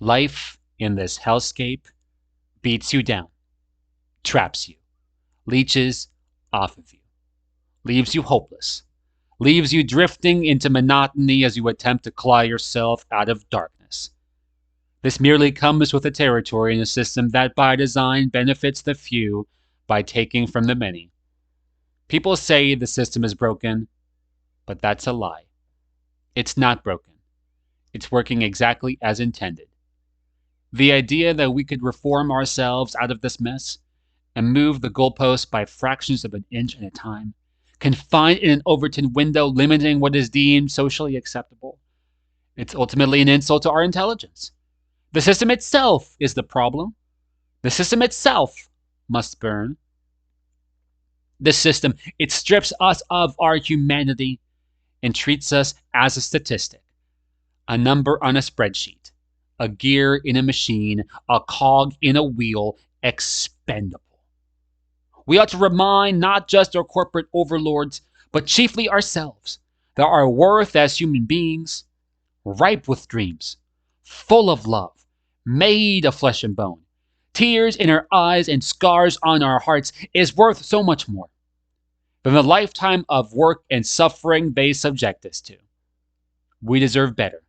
Life in this hellscape beats you down, traps you, leeches off of you, leaves you hopeless, leaves you drifting into monotony as you attempt to claw yourself out of darkness. This merely comes with the territory in a system that by design benefits the few by taking from the many. People say the system is broken, but that's a lie. It's not broken. It's working exactly as intended. The idea that we could reform ourselves out of this mess and move the goalposts by fractions of an inch at a time, confined in an Overton window limiting what is deemed socially acceptable, it's ultimately an insult to our intelligence. The system itself is the problem. The system itself must burn. The system, it strips us of our humanity and treats us as a statistic, a number on a spreadsheet, a gear in a machine, a cog in a wheel, expendable. We ought to remind not just our corporate overlords, but chiefly ourselves, that our worth as human beings, ripe with dreams, full of love, made of flesh and bone, tears in our eyes and scars on our hearts, is worth so much more than the lifetime of work and suffering they subject us to. We deserve better.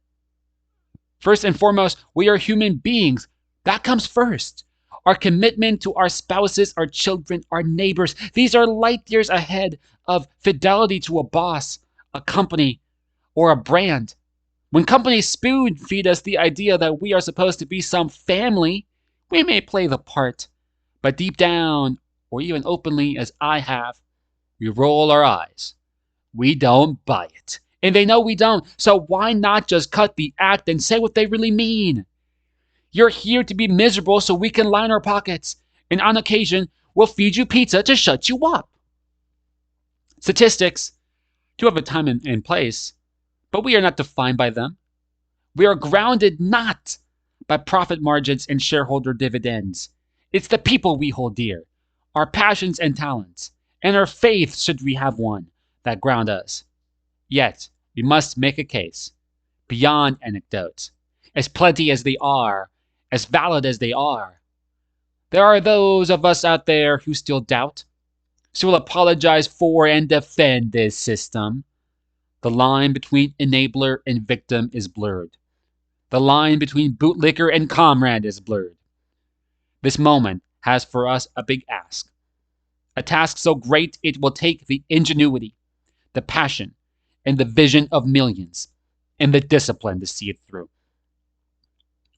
First and foremost, we are human beings. That comes first. Our commitment to our spouses, our children, our neighbors, these are light years ahead of fidelity to a boss, a company, or a brand. When companies spoon feed us the idea that we are supposed to be some family, we may play the part, but deep down, or even openly as I have, we roll our eyes. We don't buy it. And they know we don't, so why not just cut the act and say what they really mean? You're here to be miserable so we can line our pockets, and on occasion, we'll feed you pizza to shut you up. Statistics do have a time and place, but we are not defined by them. We are grounded not by profit margins and shareholder dividends. It's the people we hold dear, our passions and talents, and our faith, should we have one, that ground us. Yet, we must make a case, beyond anecdotes, as plenty as they are, as valid as they are. There are those of us out there who still doubt, still apologize for and defend this system. The line between enabler and victim is blurred. The line between bootlicker and comrade is blurred. This moment has for us a big ask. A task so great it will take the ingenuity, the passion, and the vision of millions, and the discipline to see it through.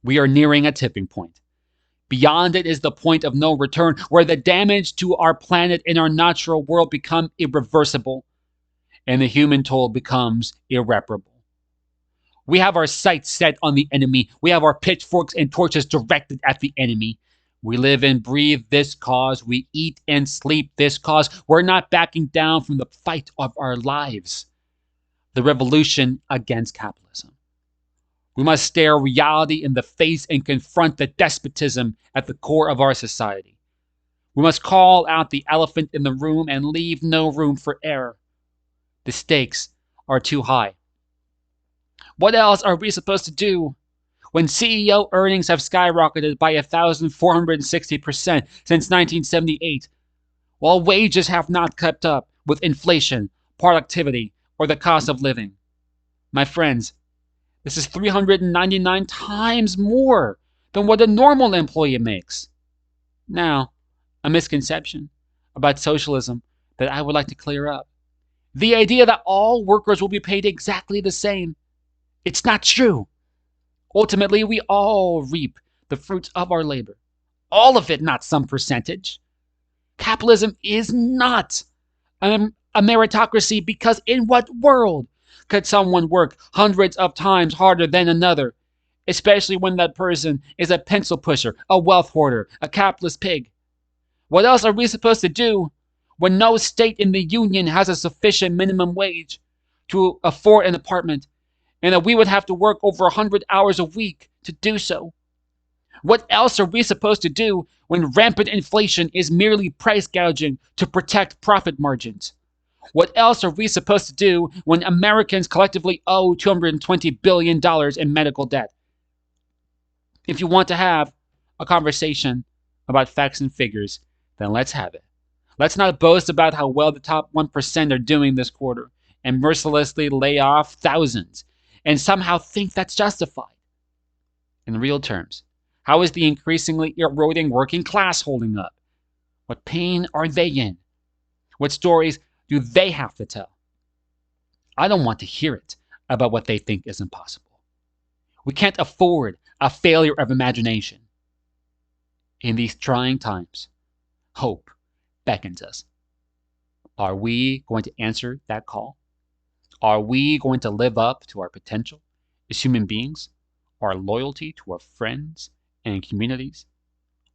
We are nearing a tipping point. Beyond it is the point of no return, where the damage to our planet and our natural world become irreversible, and the human toll becomes irreparable. We have our sights set on the enemy. We have our pitchforks and torches directed at the enemy. We live and breathe this cause. We eat and sleep this cause. We're not backing down from the fight of our lives, the revolution against capitalism. We must stare reality in the face and confront the despotism at the core of our society. We must call out the elephant in the room and leave no room for error. The stakes are too high. What else are we supposed to do when CEO earnings have skyrocketed by 1,460% since 1978, while wages have not kept up with inflation, productivity, or the cost of living? My friends, this is 399 times more than what a normal employee makes. Now, a misconception about socialism that I would like to clear up. The idea that all workers will be paid exactly the same. It's not true. Ultimately, we all reap the fruits of our labor. All of it, not some percentage. Capitalism is not a meritocracy, because in what world could someone work hundreds of times harder than another, especially when that person is a pencil pusher, a wealth hoarder, a capitalist pig? What else are we supposed to do when no state in the union has a sufficient minimum wage to afford an apartment, and that we would have to work over 100 hours a week to do so? What else are we supposed to do when rampant inflation is merely price gouging to protect profit margins? What else are we supposed to do when Americans collectively owe $220 billion in medical debt? If you want to have a conversation about facts and figures, then let's have it. Let's not boast about how well the top 1% are doing this quarter and mercilessly lay off thousands and somehow think that's justified. In real terms, how is the increasingly eroding working class holding up? What pain are they in? What stories do they have to tell? I don't want to hear it about what they think is impossible. We can't afford a failure of imagination. In these trying times, hope beckons us. Are we going to answer that call? Are we going to live up to our potential as human beings, our loyalty to our friends and communities,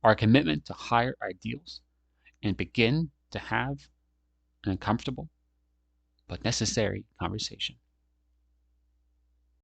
our commitment to higher ideals, and begin to have an uncomfortable but necessary conversation?